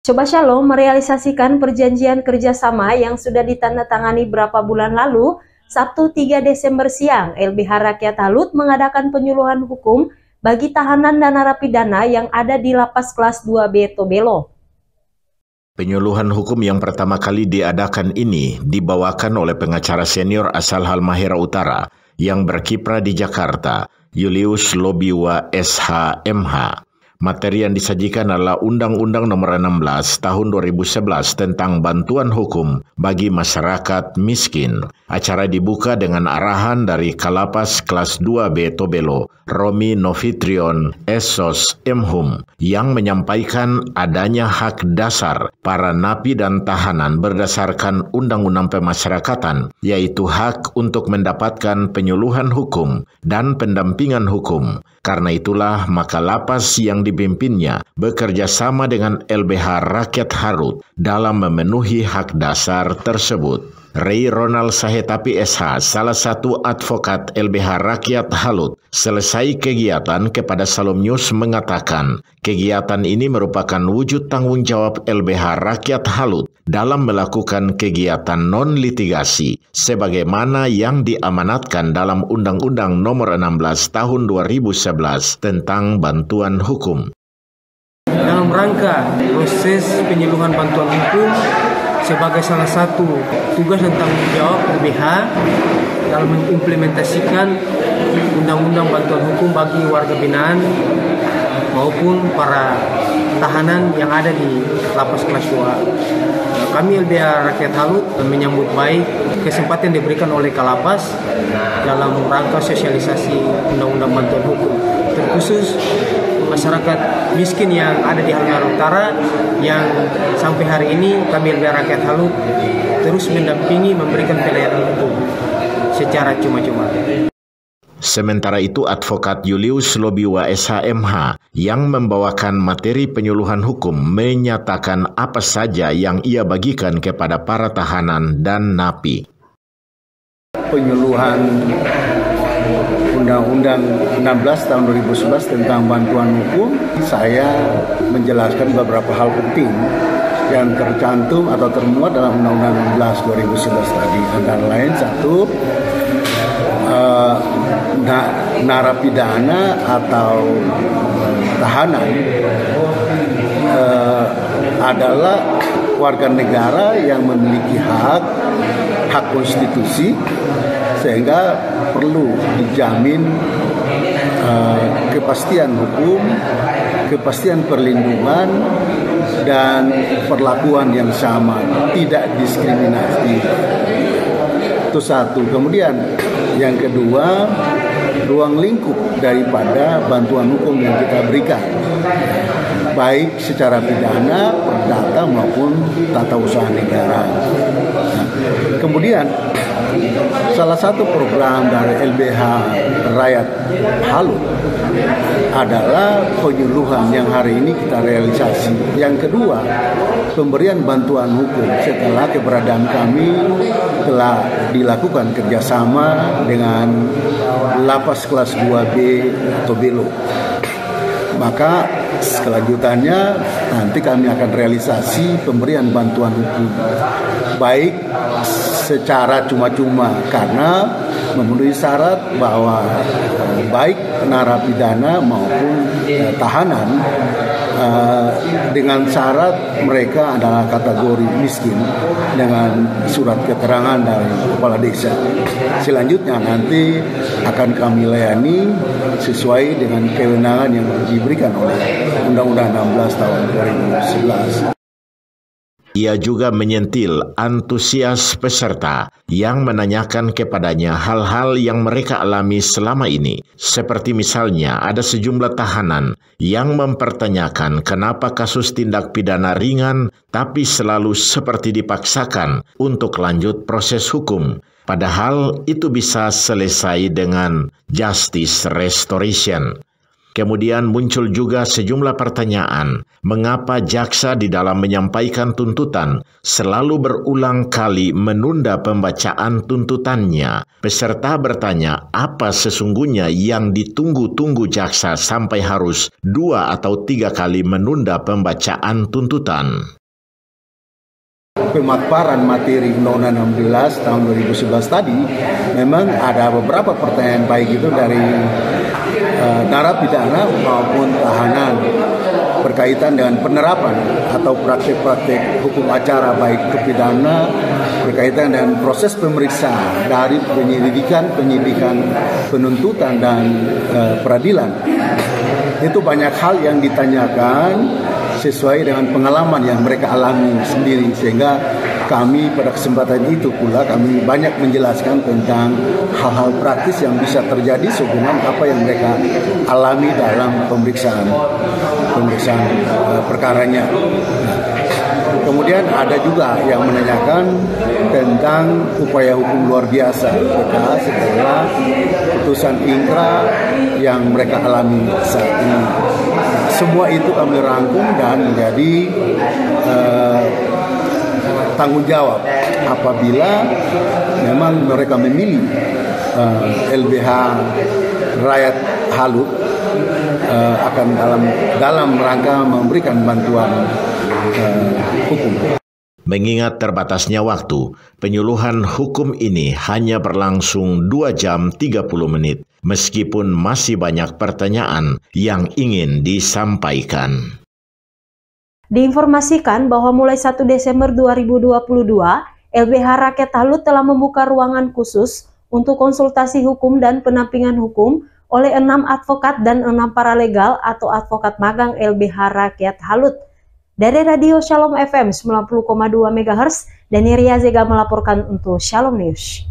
Coba Shalom merealisasikan perjanjian kerjasama yang sudah ditandatangani berapa bulan lalu. Sabtu 3 Desember siang, LBH Rakyat Halut mengadakan penyuluhan hukum bagi tahanan dan narapidana yang ada di Lapas Kelas 2B Tobelo. Penyuluhan hukum yang pertama kali diadakan ini dibawakan oleh pengacara senior asal Halmahera Utara yang berkiprah di Jakarta, Julius Lobiwa SH.MH. Materi yang disajikan adalah Undang-Undang Nomor 16 Tahun 2011 tentang bantuan hukum bagi masyarakat miskin. Acara dibuka dengan arahan dari Kalapas Kelas 2B Tobelo, Romi Novitrion Esos Emhum, yang menyampaikan adanya hak dasar para napi dan tahanan berdasarkan Undang-Undang Pemasyarakatan, yaitu hak untuk mendapatkan penyuluhan hukum dan pendampingan hukum. Karena itulah maka lapas yang dipimpinnya bekerja sama dengan LBH Rakyat Halut dalam memenuhi hak dasar tersebut. Ray Ronald Sahetapi SH, salah satu advokat LBH Rakyat Halut, selesai kegiatan kepada Shalom News mengatakan, kegiatan ini merupakan wujud tanggung jawab LBH Rakyat Halut dalam melakukan kegiatan non-litigasi, sebagaimana yang diamanatkan dalam Undang-Undang Nomor 16 Tahun 2011 tentang bantuan hukum. Dalam rangka proses penyuluhan bantuan hukum, sebagai salah satu tugas dan tanggung jawab LBH dalam mengimplementasikan undang-undang bantuan hukum bagi warga binaan maupun para tahanan yang ada di Lapas Kelas 2. Kami LBH Rakyat Halut menyambut baik kesempatan yang diberikan oleh Kalapas dalam rangka sosialisasi undang-undang bantuan hukum, terkhusus masyarakat miskin yang ada di Halmahera Utara yang sampai hari ini kami LBH Rakyat Halut terus mendampingi memberikan pelayanan hukum secara cuma-cuma. Sementara itu advokat Julius Lobiwa SH.MH yang membawakan materi penyuluhan hukum menyatakan apa saja yang ia bagikan kepada para tahanan dan napi. Penyuluhan Undang-Undang 16 tahun 2011 tentang bantuan hukum, saya menjelaskan beberapa hal penting yang tercantum atau termuat dalam Undang-Undang 16 2011 tadi. Antara lain satu, narapidana atau tahanan adalah warga negara yang memiliki hak konstitusi, sehingga perlu dijamin kepastian hukum, kepastian perlindungan, dan perlakuan yang sama, tidak diskriminasi. Itu satu. Kemudian yang kedua, ruang lingkup daripada bantuan hukum yang kita berikan, baik secara pidana, perdata maupun tata usaha negara. Nah, kemudian salah satu program dari LBH Rakyat Halut adalah penyuluhan yang hari ini kita realisasi. Yang kedua, pemberian bantuan hukum setelah keberadaan kami telah dilakukan kerjasama dengan Lapas Kelas 2B Tobelo. Maka selanjutnya nanti kami akan realisasi pemberian bantuan hukum, baik secara cuma-cuma karena memenuhi syarat bahwa baik narapidana maupun tahanan dengan syarat mereka adalah kategori miskin dengan surat keterangan dari kepala desa. Selanjutnya nanti akan kami layani sesuai dengan kewenangan yang diberikan oleh Undang-Undang 16 tahun 2011. Ia juga menyentil antusias peserta yang menanyakan kepadanya hal-hal yang mereka alami selama ini. Seperti misalnya ada sejumlah tahanan yang mempertanyakan kenapa kasus tindak pidana ringan tapi selalu seperti dipaksakan untuk lanjut proses hukum. Padahal itu bisa selesai dengan justice restoration. Kemudian muncul juga sejumlah pertanyaan, mengapa jaksa di dalam menyampaikan tuntutan selalu berulang kali menunda pembacaan tuntutannya. Peserta bertanya apa sesungguhnya yang ditunggu-tunggu jaksa sampai harus 2 atau 3 kali menunda pembacaan tuntutan. Pemaparan materi Undang-Undang 16 tahun 2011 tadi memang ada beberapa pertanyaan baik itu dari narapidana maupun tahanan berkaitan dengan penerapan atau praktik-praktik hukum acara baik kepidana berkaitan dengan proses pemeriksaan dari penyidikan, penuntutan dan peradilan. Itu banyak hal yang ditanyakan sesuai dengan pengalaman yang mereka alami sendiri, sehingga kami pada kesempatan itu pula kami banyak menjelaskan tentang hal-hal praktis yang bisa terjadi sehubungan apa yang mereka alami dalam pemeriksaan perkaranya. Kemudian ada juga yang menanyakan tentang upaya hukum luar biasa setelah putusan ingkrah yang mereka alami saat ini. Semua itu kami rangkum dan menjadi tanggung jawab apabila memang mereka memilih LBH Rakyat Halut akan dalam rangka memberikan bantuan hukum. Mengingat terbatasnya waktu, penyuluhan hukum ini hanya berlangsung 2 jam 30 menit, meskipun masih banyak pertanyaan yang ingin disampaikan. Diinformasikan bahwa mulai 1 Desember 2022, LBH Rakyat Halut telah membuka ruangan khusus untuk konsultasi hukum dan pendampingan hukum oleh 6 advokat dan 6 paralegal atau advokat magang LBH Rakyat Halut. Dari Radio Shalom FM 90,2 MHz, Dani Riazega melaporkan untuk Shalom News.